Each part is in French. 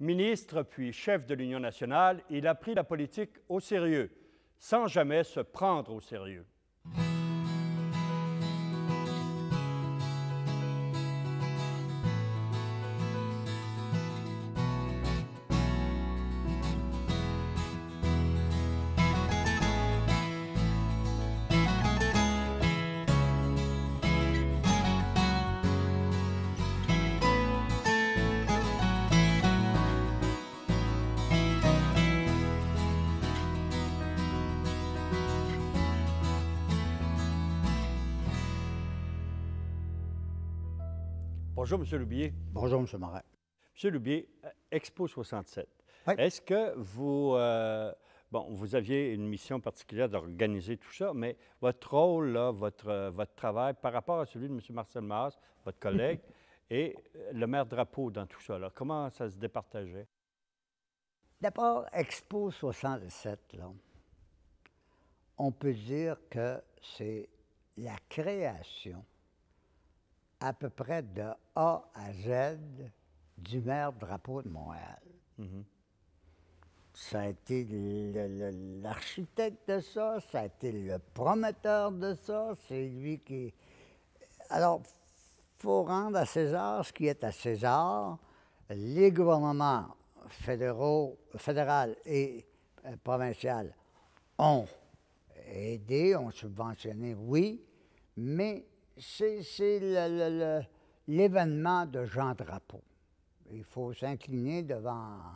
Ministre puis chef de l'Union nationale, il a pris la politique au sérieux, sans jamais se prendre au sérieux. Bonjour, M. Loubier. Bonjour, M. Morin. M. Loubier, Expo 67. Oui. Est-ce que vous... bon, vous aviez une mission particulière d'organiser tout ça, mais votre rôle, là, votre travail par rapport à celui de M. Marcel Maas, votre collègue, et le maire Drapeau dans tout ça, là, comment ça se départageait? D'abord, Expo 67, là, on peut dire que c'est la création à peu près de A à Z du maire Drapeau de Montréal. Ça a été l'architecte de ça, ça a été le promoteur de ça, c'est lui qui... Alors, il faut rendre à César ce qui est à César. Les gouvernements fédéral et provincial ont aidé, ont subventionné, oui, mais c'est l'événement de Jean Drapeau. Il faut s'incliner devant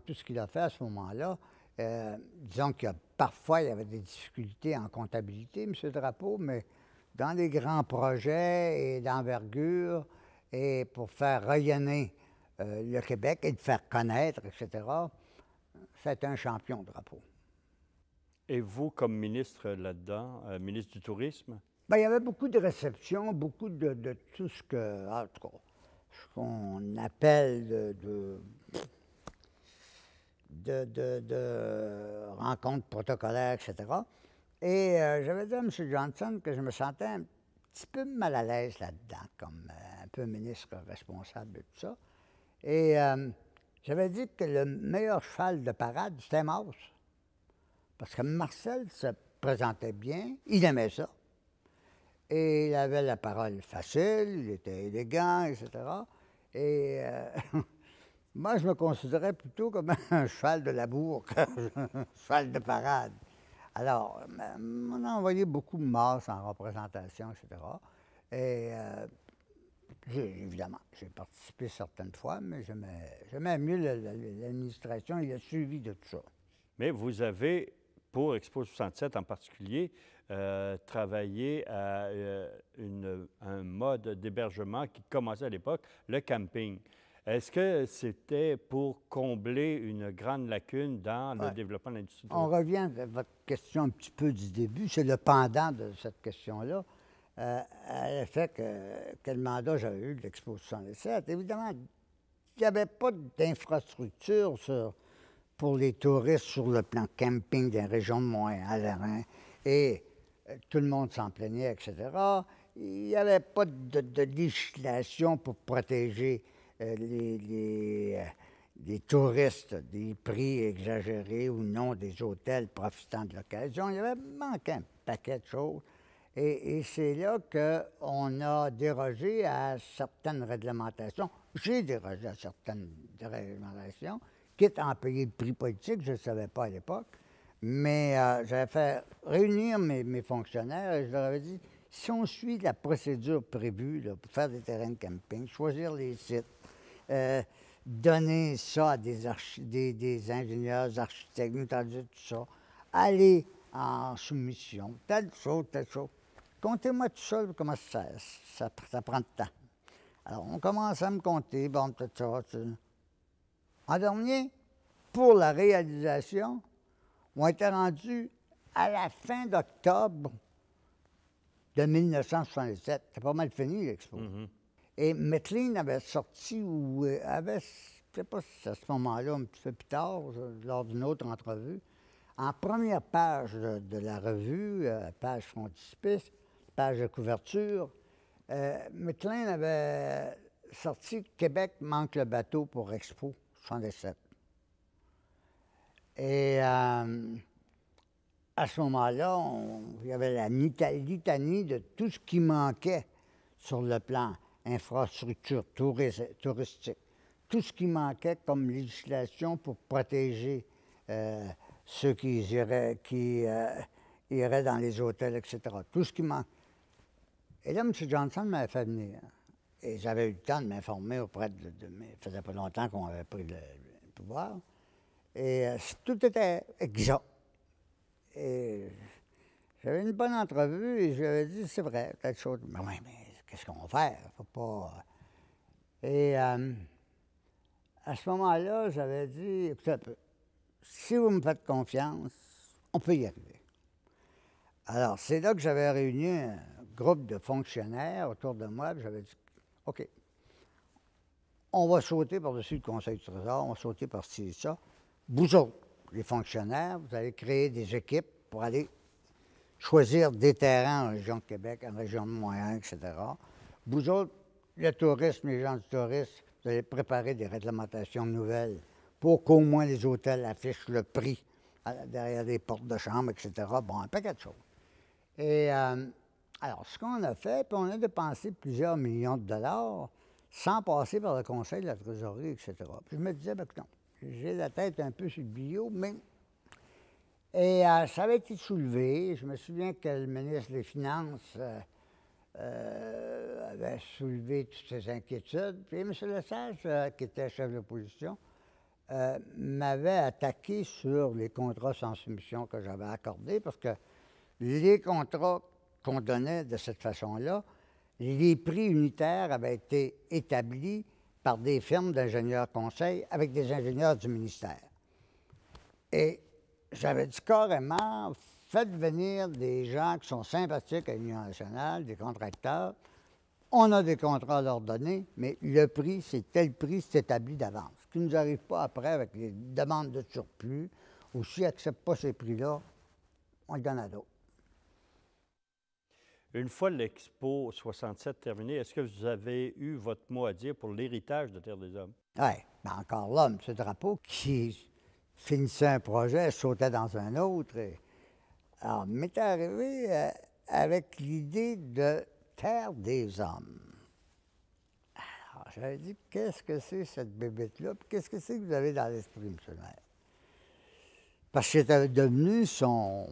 tout ce qu'il a fait à ce moment-là. Disons qu'il y a parfois, il y avait des difficultés en comptabilité, M. Drapeau, mais dans les grands projets et d'envergure, et pour faire rayonner le Québec et le faire connaître, etc., c'est un champion, Drapeau. Et vous, comme ministre là-dedans, ministre du Tourisme? Bien, il y avait beaucoup de réceptions, beaucoup de tout ce qu'on appelle de rencontres protocolaires, etc. Et j'avais dit à M. Johnson que je me sentais un petit peu mal à l'aise là-dedans, comme un peu ministre responsable de tout ça. Et j'avais dit que le meilleur cheval de parade, c'était Maas. Parce que Marcel se présentait bien, il aimait ça. Et il avait la parole facile, il était élégant, etc. Et moi, je me considérais plutôt comme un cheval de labour qu'un cheval de parade. Alors, on a envoyé beaucoup de Maas en représentation, etc. Et évidemment, j'ai participé certaines fois, mais j'aimais mieux l'administration et le suivi de tout ça. Mais vous avez, pour Expo 67 en particulier, travaillé à un mode d'hébergement qui commençait à l'époque, le camping. Est-ce que c'était pour combler une grande lacune dans le développement de l'industrie? On revient à votre question un petit peu du début. C'est le pendant de cette question-là. Le fait quel mandat j'avais eu de l'Expo 67. Évidemment, il n'y avait pas d'infrastructure pour les touristes sur le plan camping des régions de Montréal. Et tout le monde s'en plaignait, etc. Il n'y avait pas de législation pour protéger les touristes des prix exagérés ou non des hôtels profitant de l'occasion. Il y avait manqué un paquet de choses. Et c'est là qu'on a dérogé à certaines réglementations. J'ai dérogé à certaines réglementations, quitte à en payer le prix politique, je ne le savais pas à l'époque. Mais j'avais fait réunir mes fonctionnaires et je leur avais dit, si on suit la procédure prévue là, pour faire des terrains de camping, choisir les sites, donner ça à des ingénieurs, des architectes, nous tout ça, aller en soumission, telle chose. Comptez-moi tout ça, comment ça prend de temps. Alors, on commence à me compter, bon, tout ça. En dernier, pour la réalisation, on était rendu à la fin d'octobre de 1967. C'était pas mal fini, l'Expo. Et McLean avait sorti, ou avait, je ne sais pas si c'est à ce moment-là, un petit peu plus tard, lors d'une autre entrevue, en première page de la revue, page frontispice, page de couverture, McLean avait sorti « Québec manque le bateau pour Expo 1967. Et à ce moment-là, il y avait la litanie de tout ce qui manquait sur le plan infrastructure touristique. Tout ce qui manquait comme législation pour protéger ceux qui iraient dans les hôtels, etc. Tout ce qui manque. Et là, M. Johnson m'avait fait venir. Et j'avais eu le temps de m'informer auprès il faisait pas longtemps qu'on avait pris le pouvoir. Et tout était exact. Et j'avais une bonne entrevue et je lui avais dit, c'est vrai, telle chose. Mais oui, mais qu'est-ce qu'on va faire? Faut pas... Et à ce moment-là, j'avais dit, écoutez un peu, si vous me faites confiance, on peut y arriver. Alors, c'est là que j'avais réuni un groupe de fonctionnaires autour de moi, puis j'avais dit, OK, on va sauter par-dessus le Conseil du Trésor, on va sauter par-ci et ça. Vous autres, les fonctionnaires, vous allez créer des équipes pour aller choisir des terrains en région de Québec, en région de Montréal, etc. Vous autres, le tourisme, les gens du tourisme, vous allez préparer des réglementations nouvelles pour qu'au moins les hôtels affichent le prix derrière des portes de chambre, etc. Bon, un paquet de choses. Et alors, ce qu'on a fait, puis on a dépensé plusieurs millions de dollars sans passer par le Conseil de la Trésorerie, etc. Puis je me disais, ben non, j'ai la tête un peu sur le billot, mais... Et ça avait été soulevé. Je me souviens que le ministre des Finances avait soulevé toutes ces inquiétudes. Puis M. Lesage, qui était chef de l'opposition, m'avait attaqué sur les contrats sans soumission que j'avais accordés, parce que les contrats qu'on donnait de cette façon-là, les prix unitaires avaient été établis par des firmes d'ingénieurs conseils avec des ingénieurs du ministère. Et j'avais dit carrément, faites venir des gens qui sont sympathiques à l'Union nationale, des contracteurs. On a des contrats à leur donner, mais le prix, c'est tel prix, c'est établi d'avance. Ce qui ne nous arrive pas après avec les demandes de surplus, ou s'ils n'acceptent pas ces prix-là, on le donne à d'autres. Une fois l'Expo 67 terminée, est-ce que vous avez eu votre mot à dire pour l'héritage de Terre des Hommes? Oui, bien encore là, M. Drapeau, qui finissait un projet, sautait dans un autre. Alors, m'est arrivé avec l'idée de Terre des Hommes. Alors, j'avais dit, qu'est-ce que c'est cette bébête-là? Puis qu'est-ce que c'est que vous avez dans l'esprit, M. le maire? Parce que j'étais devenu son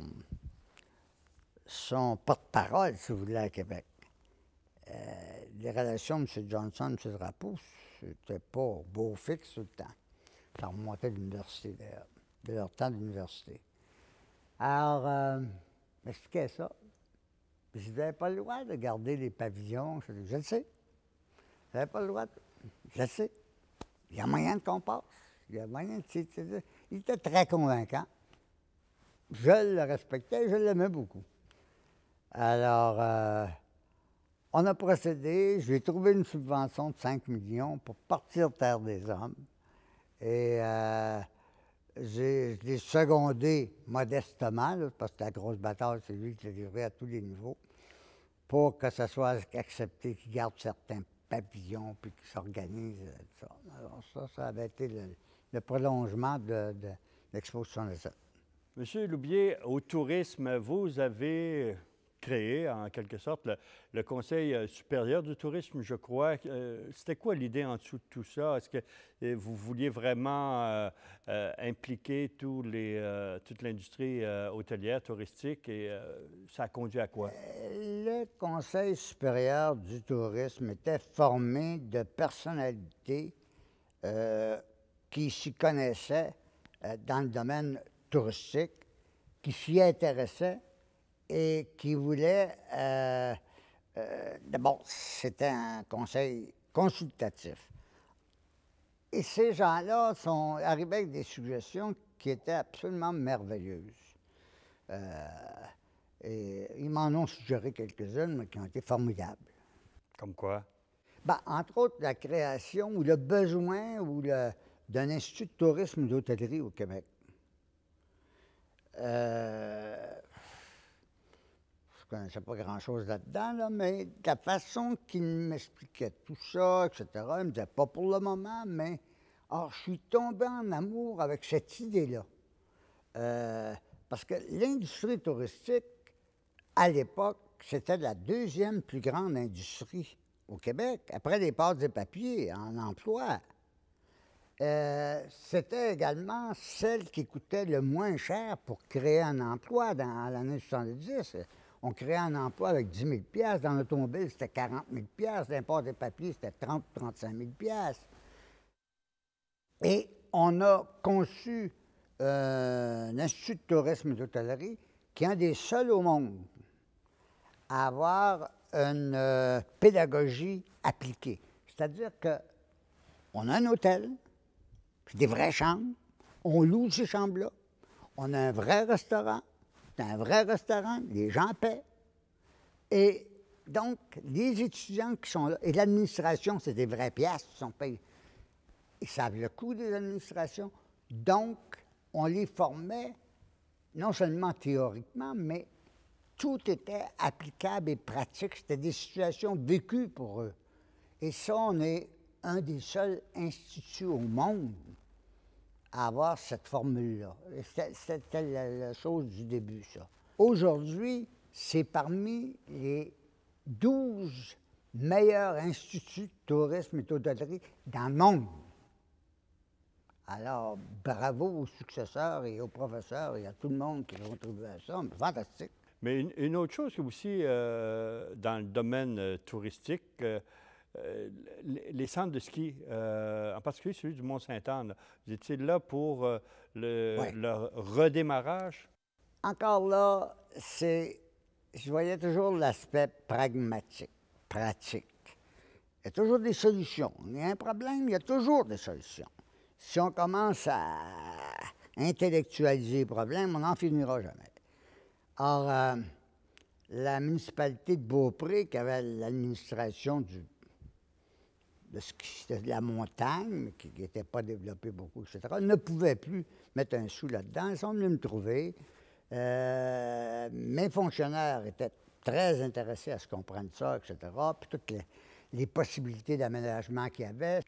porte-parole, si vous voulez, à Québec. Les relations de M. Johnson et M. Drapeau, c'était pas beau fixe tout le temps. Ça remontait de l'université, d'ailleurs, de leur temps d'université. Alors, m'expliquait ça. Puis je n'avais pas le droit de garder les pavillons. Je le sais. Je n'avais pas le droit. Je le sais. Il y a moyen qu'on passe. Il y a moyen de... Il était très convaincant. Je le respectais, je l'aimais beaucoup. Alors, on a procédé. Je lui ai trouvé une subvention de 5 millions pour partir Terre des Hommes. Et je l'ai secondé modestement, là, parce que la grosse bataille, c'est lui qui l'a livré à tous les niveaux, pour que ça soit accepté, qu'il garde certains pavillons, puis qu'il s'organise. Alors ça avait été le prolongement de l'Expo 67. Monsieur Loubier, au tourisme, vous avez créé, en quelque sorte, le Conseil supérieur du tourisme, je crois. C'était quoi l'idée en dessous de tout ça? Est-ce que vous vouliez vraiment impliquer toute l'industrie hôtelière, touristique, et ça a conduit à quoi? Le Conseil supérieur du tourisme était formé de personnalités qui s'y connaissaient dans le domaine touristique, qui s'y intéressaient et qui voulaient... D'abord, c'était un conseil consultatif. Et ces gens-là sont arrivés avec des suggestions qui étaient absolument merveilleuses. Et ils m'en ont suggéré quelques-unes, mais qui ont été formidables. Comme quoi? Ben, entre autres, la création ou le besoin d'un institut de tourisme et d'hôtellerie au Québec. Je ne connaissais pas grand-chose là-dedans, là, mais de la façon qu'il m'expliquait tout ça, etc., il me disait pas pour le moment, mais Alors, je suis tombé en amour avec cette idée-là. Parce que l'industrie touristique, à l'époque, c'était la deuxième plus grande industrie au Québec, après les pâtes et papiers en emploi. C'était également celle qui coûtait le moins cher pour créer un emploi dans l'année 70. On créait un emploi avec 10 000 $. Dans l'automobile, c'était 40 000 $. Dans les pâtes et papiers, c'était 30 000 35 000 $. Et on a conçu un institut de tourisme et d'hôtellerie qui est un des seuls au monde à avoir une pédagogie appliquée. C'est-à-dire qu'on a un hôtel, puis des vraies chambres, on loue ces chambres-là, on a un vrai restaurant, c'est un vrai restaurant, les gens paient. Et donc, les étudiants qui sont là, et l'administration, c'est des vraies pièces qui sont payées. Ils savent le coût des administrations. Donc, on les formait non seulement théoriquement, mais tout était applicable et pratique. C'était des situations vécues pour eux. Et ça, on est un des seuls instituts au monde à avoir cette formule-là. C'était la chose du début, ça. Aujourd'hui, c'est parmi les 12 meilleurs instituts de tourisme et d'hôtellerie dans le monde. Alors, bravo aux successeurs et aux professeurs et à tout le monde qui a contribué à ça. Fantastique. Mais une autre chose aussi, dans le domaine touristique, les centres de ski, en particulier celui du Mont-Sainte-Anne, vous étiez là pour le redémarrage? Encore là, je voyais toujours l'aspect pragmatique, pratique. Il y a toujours des solutions. Il y a un problème, il y a toujours des solutions. Si on commence à intellectualiser les problèmes, on n'en finira jamais. Or, la municipalité de Beaupré, qui avait l'administration de la montagne, mais qui n'était pas développée beaucoup, etc., ne pouvait plus mettre un sou là-dedans. Ils sont venus me trouver. Mes fonctionnaires étaient très intéressés à ce qu'on prenne ça, etc., puis toutes les possibilités d'aménagement qu'il y avait.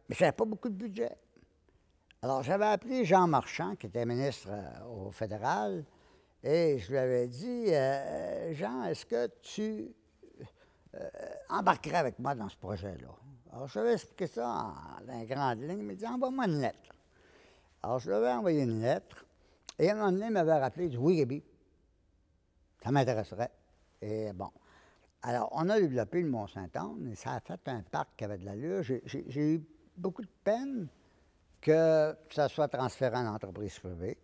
Mais ça n'avait pas beaucoup de budget. Alors, j'avais appelé Jean Marchand, qui était ministre au fédéral, et je lui avais dit, Jean, est-ce que tu embarquerais avec moi dans ce projet-là? Alors, je lui avais expliqué ça dans les grandes lignes. Il m'a dit, envoie-moi une lettre. Alors, je lui avais envoyé une lettre, et à un moment donné, il m'avait rappelé, il dit, oui, Gaby, ça m'intéresserait. Et bon. Alors, on a développé le Mont-Sainte-Anne, et ça a fait un parc qui avait de l'allure. J'ai eu beaucoup de peine que ça soit transféré en entreprise privée,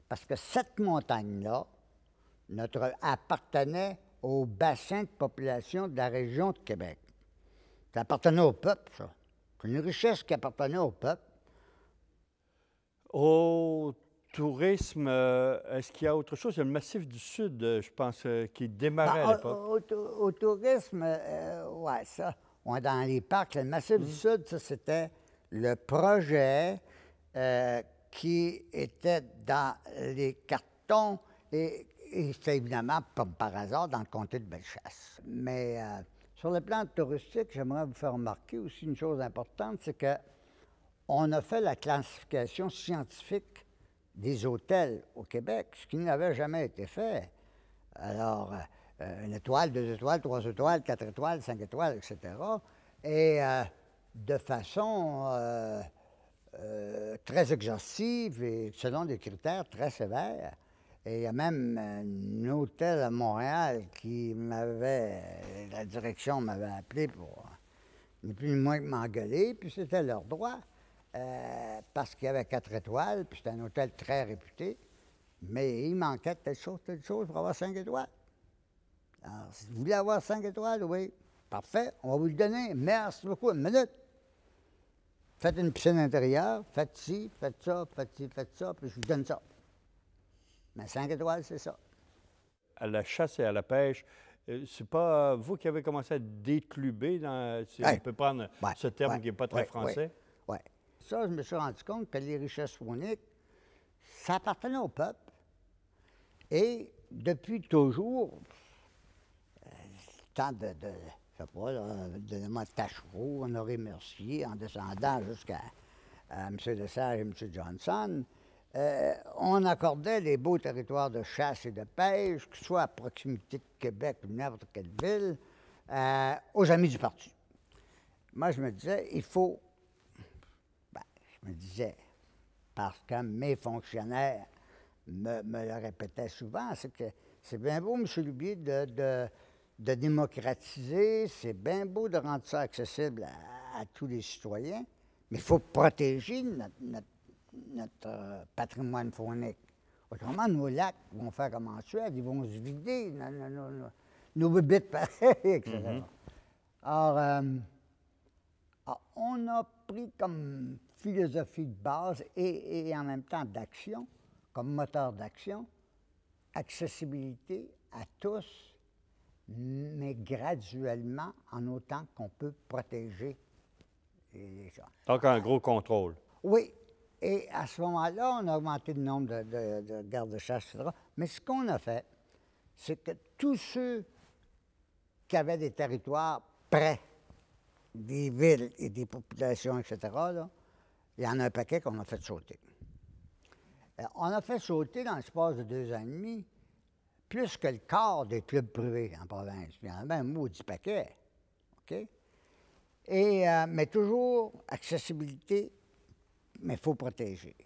parce que cette montagne-là appartenait au bassin de population de la région de Québec. Ça appartenait au peuple, ça. C'est une richesse qui appartenait au peuple. Au tourisme, est-ce qu'il y a autre chose? Il y a le Massif du Sud, je pense, qui démarrait à l'époque. Au tourisme, oui, ça. On est dans les parcs. Le Massif du Sud, ça, c'était le projet qui était dans les cartons et c'est évidemment, comme par hasard, dans le comté de Bellechasse. Mais sur le plan touristique, j'aimerais vous faire remarquer aussi une chose importante, c'est qu'on a fait la classification scientifique des hôtels au Québec, ce qui n'avait jamais été fait. Alors, une étoile, 2 étoiles, 3 étoiles, 4 étoiles, 5 étoiles, etc. Et de façon très exhaustive et selon des critères très sévères. Et il y a même un hôtel à Montréal la direction m'avait appelé pour ni plus ni moins que m'engueuler, puis c'était leur droit, parce qu'il y avait 4 étoiles, puis c'était un hôtel très réputé, mais il manquait telle chose pour avoir 5 étoiles. Alors, si vous voulez avoir 5 étoiles, oui, parfait, on va vous le donner, merci beaucoup, une minute. Faites une piscine intérieure, faites ci, faites ça, puis je vous donne ça. Mais 5 étoiles, c'est ça. À la chasse et à la pêche, c'est pas vous qui avez commencé à décluber, si on peut prendre ce terme qui n'est pas très français? Oui. Ça, je me suis rendu compte que les richesses fauniques, ça appartenait au peuple. Et depuis toujours, tant je sais pas, de Tachereau, Honoré Mercier, en descendant jusqu'à à M. Lesage et M. Johnson, on accordait les beaux territoires de chasse et de pêche, que ce soit à proximité de Québec ou n'importe quelle ville, aux amis du parti. Moi, je me disais, il faut... Ben, je me disais, parce que mes fonctionnaires me le répétaient souvent, c'est que c'est bien beau, M. Lubier, de démocratiser, c'est bien beau de rendre ça accessible à tous les citoyens, mais il faut protéger notre patrimoine faunique. Autrement, nos lacs vont faire comme en Suède, ils vont se vider, nos bébites pareilles, etc. Alors, on a pris comme philosophie de base et en même temps d'action, comme moteur d'action, accessibilité à tous, mais graduellement, en autant qu'on peut protéger les gens. Donc, un gros contrôle. Oui. Et à ce moment-là, on a augmenté le nombre de gardes-chasse, etc. Mais ce qu'on a fait, c'est que tous ceux qui avaient des territoires près des villes et des populations, etc., là, il y en a un paquet qu'on a fait sauter. On a fait sauter, dans l'espace de 2 ans et demi, plus que le quart des clubs privés en province. Il y en a même un maudit paquet. OK? Mais toujours accessibilité, mais il faut protéger.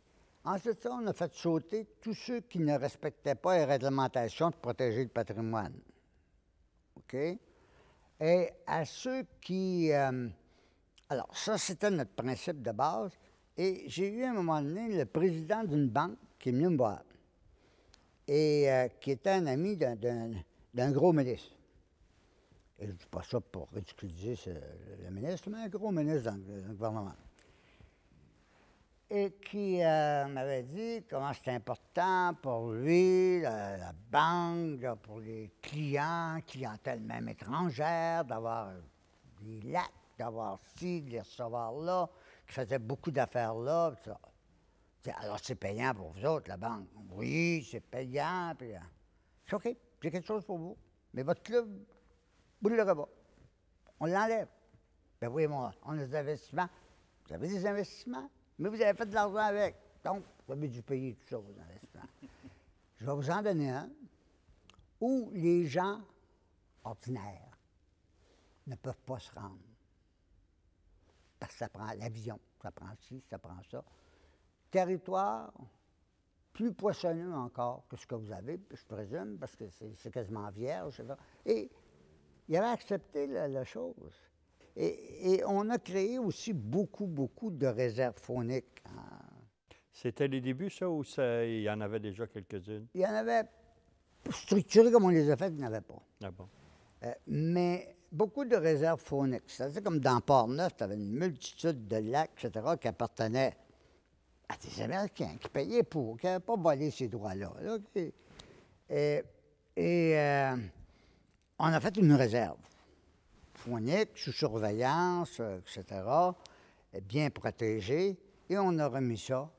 Ensuite, on a fait sauter tous ceux qui ne respectaient pas les réglementations de protéger le patrimoine. OK? Et à ceux qui... alors, ça, c'était notre principe de base. Et j'ai eu à un moment donné le président d'une banque qui est venu me voir et qui était un ami d'un gros ministre. Et je ne dis pas ça pour ridiculiser le ministre, mais un gros ministre dans le gouvernement. Et qui m'avait dit comment c'était important pour lui, la banque, là, pour les clientèle même étrangère, d'avoir des lacs, d'avoir ci, de les recevoir là, qui faisaient beaucoup d'affaires là. Ça. Alors, c'est payant pour vous autres, la banque. Oui, c'est payant. Puis, c'est OK, j'ai quelque chose pour vous. Mais votre club, vous ne l'aurez pas. On l'enlève. Ben oui, on a des investissements. Vous avez des investissements, mais vous avez fait de l'argent avec. Donc, vous avez dû payer tout ça, vos investissements. Je vais vous en donner un où les gens ordinaires ne peuvent pas se rendre. Parce que ça prend l'avion, ça prend ci, ça prend ça. Territoire plus poissonneux encore que ce que vous avez, je présume, parce que c'est quasiment vierge. Là. Et il avait accepté la chose. Et on a créé aussi beaucoup de réserves fauniques. C'était les débuts, ça, ou il y en avait déjà quelques-unes? Il y en avait, structurés comme on les a faites, il n'y en avait pas. Ah bon? Mais beaucoup de réserves fauniques. C'est-à-dire comme dans Port-Neuf, tu avais une multitude de lacs, etc., qui appartenaient à des Américains, qui payaient pour, qui n'avaient pas volé ces droits-là. Là, on a fait une réserve faunique, sous surveillance, etc., bien protégée, et on a remis ça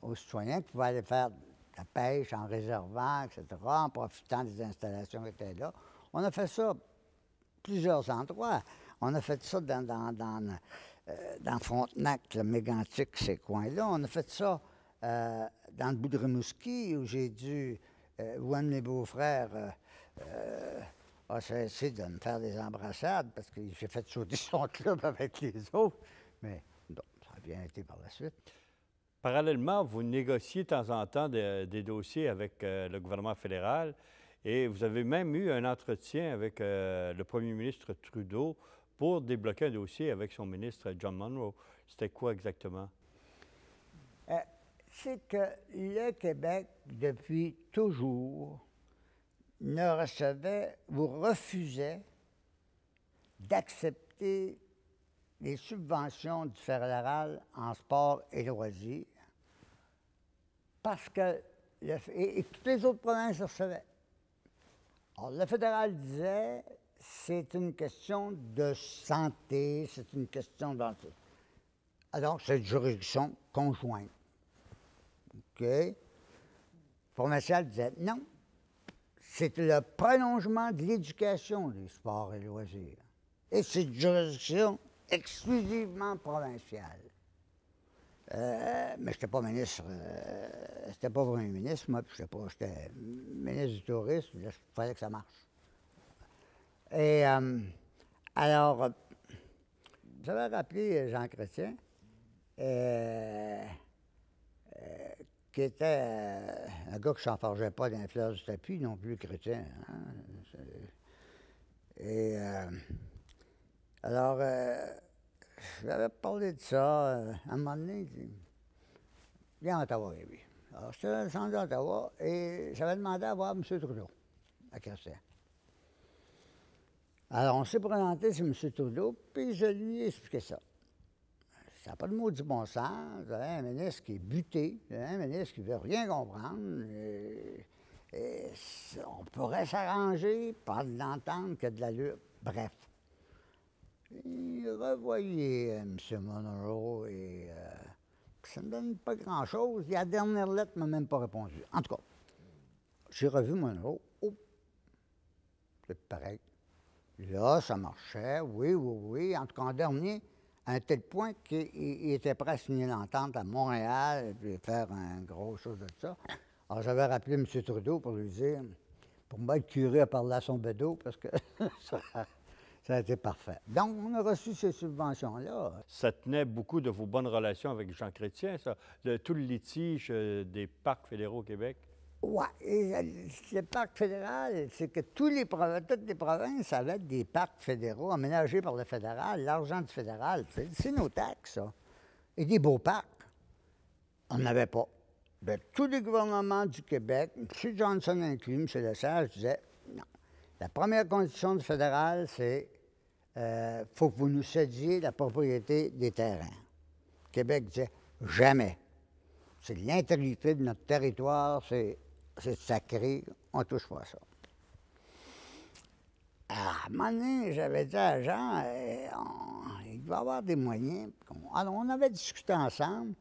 aux citoyens qui pouvaient aller faire de la pêche en réservant, etc., en profitant des installations qui étaient là. On a fait ça à plusieurs endroits. On a fait ça dans Frontenac, le Mégantic, ces coins-là. On a fait ça dans le bout de Rimouski, où j'ai dû, où un de mes beaux-frères a essayé de me faire des embrassades, parce que j'ai fait sauter son club avec les autres. Mais bon, ça a bien été par la suite. Parallèlement, vous négociez de temps en temps des dossiers avec le gouvernement fédéral et vous avez même eu un entretien avec le premier ministre Trudeau pour débloquer un dossier avec son ministre John Munro. C'était quoi exactement? C'est que le Québec, depuis toujours, refusait d'accepter les subventions du fédéral en sport et loisirs, parce que, et toutes les autres provinces recevaient. Alors, le fédéral disait, c'est une question de santé, c'est une question d'entrée. Alors, c'est une juridiction conjointe. OK? Le provincial disait, non, c'est le prolongement de l'éducation des sports et loisirs. Et c'est une juridiction exclusivement provinciale. Mais je n'étais pas ministre, c'était pas premier ministre, moi, puis j'étais ministre du Tourisme, il fallait que ça marche. Et alors, j'avais rappelé Jean Chrétien, qui était un gars qui ne s'enfargeait pas dans les fleurs du tapis, non plus chrétien. Hein? Et alors, j'avais parlé de ça. À un moment donné, il dit, viens à Ottawa, lui. Alors, je suis descendu à Ottawa et j'avais demandé à voir M. Trudeau, à Chrétien. Alors, on s'est présenté sur M. Trudeau, puis je lui ai expliqué ça. Ça n'a pas de mot du bon sens. Vous avez un ministre qui est buté, vous avez un ministre qui ne veut rien comprendre. Et on pourrait s'arranger par de l'entendre que de l'allure. Bref. Il revoyait M. Monroe et ça ne me donne pas grand-chose. La dernière lettre ne m'a même pas répondu. En tout cas, j'ai revu Monroe. Oh, c'est pareil. Là, ça marchait. Oui, oui, oui. En tout cas, en dernier, à un tel point qu'il était prêt à signer l'entente à Montréal et puis faire un gros chose de ça. Alors, j'avais rappelé M. Trudeau pour lui dire, pour moi, le curé a parlé à son bédo parce que ça a été parfait. Donc, on a reçu ces subventions-là. Ça tenait beaucoup de vos bonnes relations avec Jean Chrétien, ça, tout le litige des parcs fédéraux au Québec? Oui. Le parc fédéral, c'est que toutes les provinces avaient des parcs fédéraux aménagés par le fédéral. L'argent du fédéral, c'est nos taxes, ça. Et des beaux parcs. On n'avait pas. Bien, tous les gouvernements du Québec, M. Johnson inclus, M. Lesage, disaient non. La première condition du fédéral, c'est faut que vous nous cédiez la propriété des terrains. Le Québec disait jamais. C'est l'intégrité de notre territoire, c'est sacré, on ne touche pas à ça. À un moment donné, j'avais dit à Jean, il doit y avoir des moyens. Alors, on avait discuté ensemble,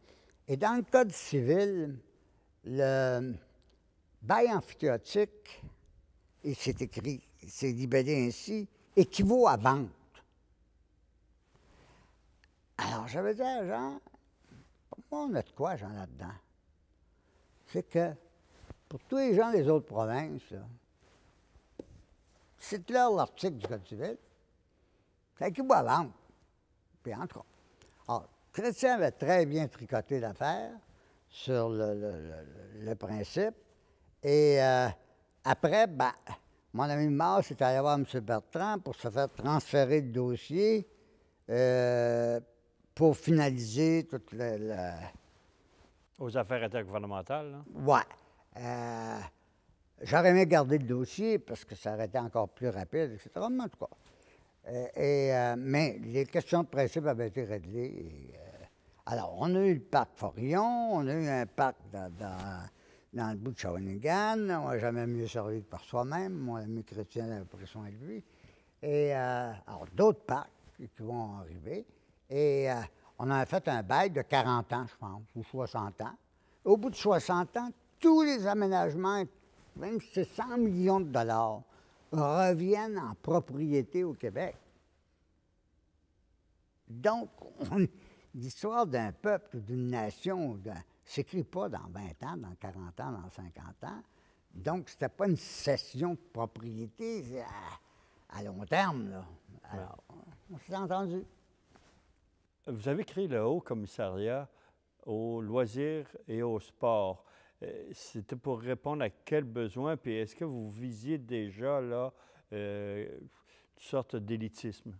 et dans le Code civil, le bail emphytéotique, et c'est écrit, c'est libellé ainsi, équivaut à vente. Alors, j'avais dit à Jean, pour moi, on a de quoi, Jean, là-dedans? C'est que, pour tous les gens des autres provinces, c'est là l'article du Code civil, ça équivaut à vente. Puis, en tout cas. Alors, Chrétien avait très bien tricoté l'affaire sur le principe. Et après, ben, mon ami Mars est allé voir M. Bertrand pour se faire transférer le dossier pour finaliser toute Aux affaires intergouvernementales, là? Oui. J'aurais aimé garder le dossier parce que ça aurait été encore plus rapide, etc. Mais en tout cas. Mais les questions de principe avaient été réglées. Alors, on a eu le parc Forillon, on a eu un parc dans le bout de Shawinigan. On n'a jamais mieux servi que par soi-même. Mon ami Chrétien avait pris soin de lui. Et alors, d'autres parcs qui vont arriver. Et on a fait un bail de 40 ans, je pense, ou 60 ans. Au bout de 60 ans, tous les aménagements, même si c'est 100 millions de dollars, reviennent en propriété au Québec. Donc, l'histoire d'un peuple ou d'une nation ne s'écrit pas dans 20 ans, dans 40 ans, dans 50 ans. Donc, ce n'était pas une cession de propriété à long terme, là. Alors, on s'est entendu. Vous avez créé le Haut Commissariat aux loisirs et au sport. C'était pour répondre à quels besoins? Puis est-ce que vous visiez déjà là une sorte d'élitisme?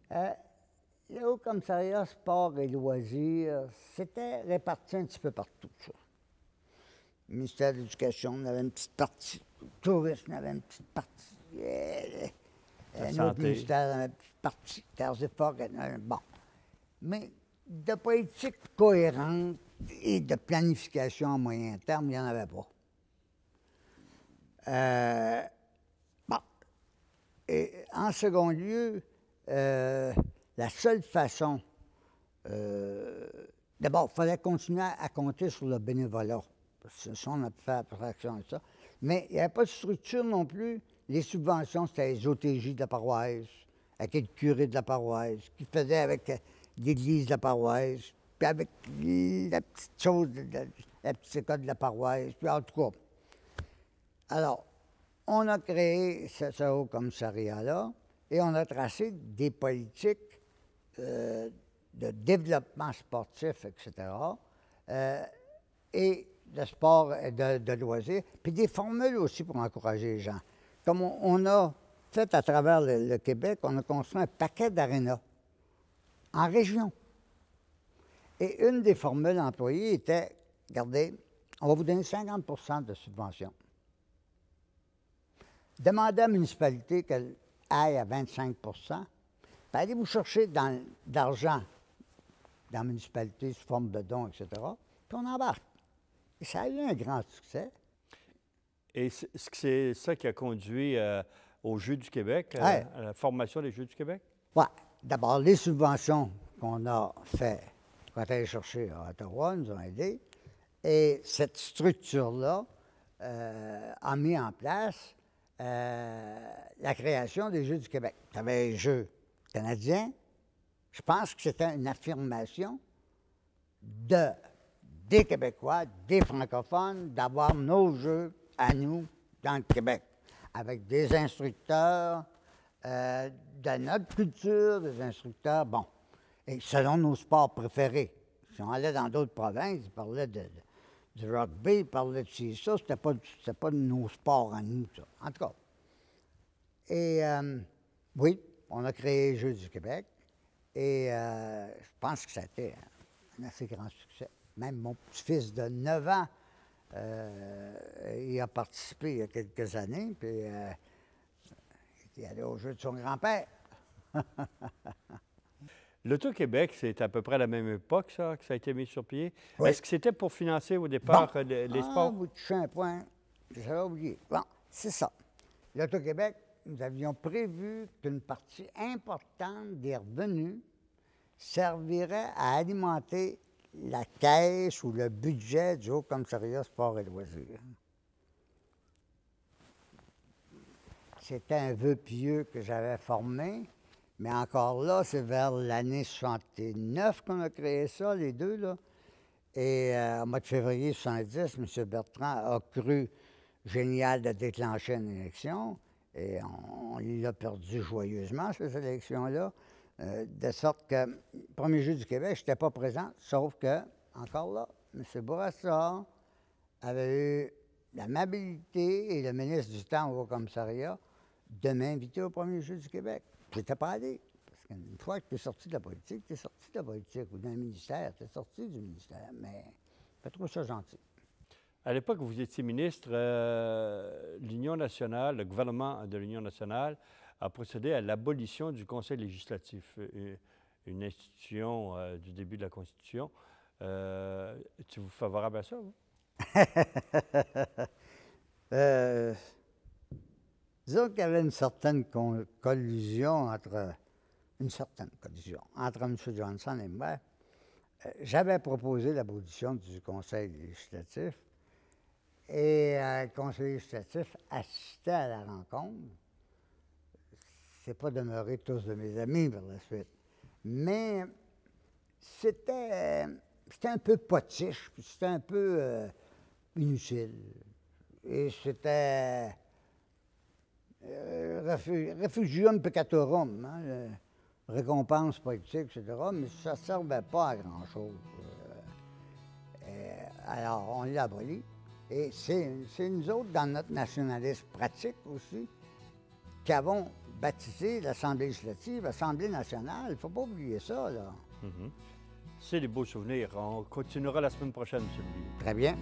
Le Haut Commissariat sport et loisirs, c'était réparti un petit peu partout, ça. Le ministère de l'Éducation, on avait une petite partie. Le tourisme, on avait une petite partie. Un autre ministère, on avait une petite partie. Terres et forêts, bon. Mais de politique cohérente et de planification à moyen terme, il n'y en avait pas. Bon. Et en second lieu, la seule façon, d'abord, il fallait continuer à compter sur le bénévolat. Parce que ça, on a pu faire abstraction de ça. Mais il n'y avait pas de structure non plus. Les subventions, c'était les OTJ de la paroisse, avec le curé de la paroisse, qui faisait avec l'église de la paroisse, puis avec la petite chose, la petite école de la paroisse, puis en tout cas. Alors, on a créé ce haut commissariat-là et on a tracé des politiques de développement sportif, etc., et de sport et de loisirs, puis des formules aussi pour encourager les gens. Comme on a fait à travers le Québec, on a construit un paquet d'arénas en région. Et une des formules employées était, regardez, on va vous donner 50 de subvention. Demandez à la municipalité qu'elle aille à 25 puis allez vous chercher de l'argent dans la municipalité sous forme de dons, etc., puis on embarque. Et ça a eu un grand succès. Et c'est ça qui a conduit aux Jeux du Québec, à la formation des Jeux du Québec? Oui. D'abord, les subventions qu'on a fait quand on est allé chercher à Ottawa nous ont aidés. Et cette structure-là a mis en place la création des Jeux du Québec. Tu avais les Jeux canadiens. Je pense que c'était une affirmation des Québécois, des francophones, d'avoir nos Jeux à nous dans le Québec, avec des instructeurs de notre culture, des instructeurs, bon, et selon nos sports préférés. Si on allait dans d'autres provinces, ils parlaient du rugby, ils parlaient de ci, ça, c'était pas nos sports à nous, ça. En tout cas. Et oui, on a créé les Jeux du Québec, et je pense que ça a été un assez grand succès. Même mon petit-fils de 9 ans, il a participé il y a quelques années, puis il est allé aux Jeux de son grand-père. L'Auto-Québec, c'est à peu près à la même époque, ça, que ça a été mis sur pied. Oui. Est-ce que c'était pour financer au départ les sports? Vous touchez un point, j'avais oublié. Bon, c'est ça. L'Auto-Québec, nous avions prévu qu'une partie importante des revenus servirait à alimenter la caisse ou le budget du Haut Commissariat Sport et Loisirs. C'était un vœu pieux que j'avais formé, mais encore là, c'est vers l'année 69 qu'on a créé ça, les deux, là. Et au mois de février 70, M. Bertrand a cru génial de déclencher une élection, et on l'a perdu joyeusement, cette élection-là. De sorte que le premier Jeu du Québec, je n'étais pas présent, sauf que, encore là, M. Bourassa avait eu l'amabilité et le ministre du temps au Haut-Commissariat de m'inviter au premier Jeu du Québec. Je n'étais pas allé, parce qu'une fois que tu es sorti de la politique, tu es sorti de la politique, ou d'un ministère, tu es sorti du ministère, mais je trouve ça gentil. À l'époque où vous étiez ministre, l'Union nationale, le gouvernement de l'Union nationale a procédé à l'abolition du Conseil législatif, une institution du début de la Constitution. Êtes-vous favorable à ça, vous? Disons qu'il y avait une certaine collusion entre M. Johnson et moi. J'avais proposé l'abolition du Conseil législatif et le Conseil législatif assistait à la rencontre. C'est pas demeuré tous de mes amis par la suite. Mais c'était un peu potiche, puis c'était un peu inutile. Et c'était refugium peccatorum, hein, récompense politique, etc., mais ça ne servait pas à grand-chose. Alors, on l'a aboli. Et c'est nous autres, dans notre nationalisme pratique aussi, qui avons baptisé l'Assemblée législative, l'Assemblée nationale. Il ne faut pas oublier ça, là. C'est des beaux souvenirs. On continuera la semaine prochaine, M. Louis. Très bien.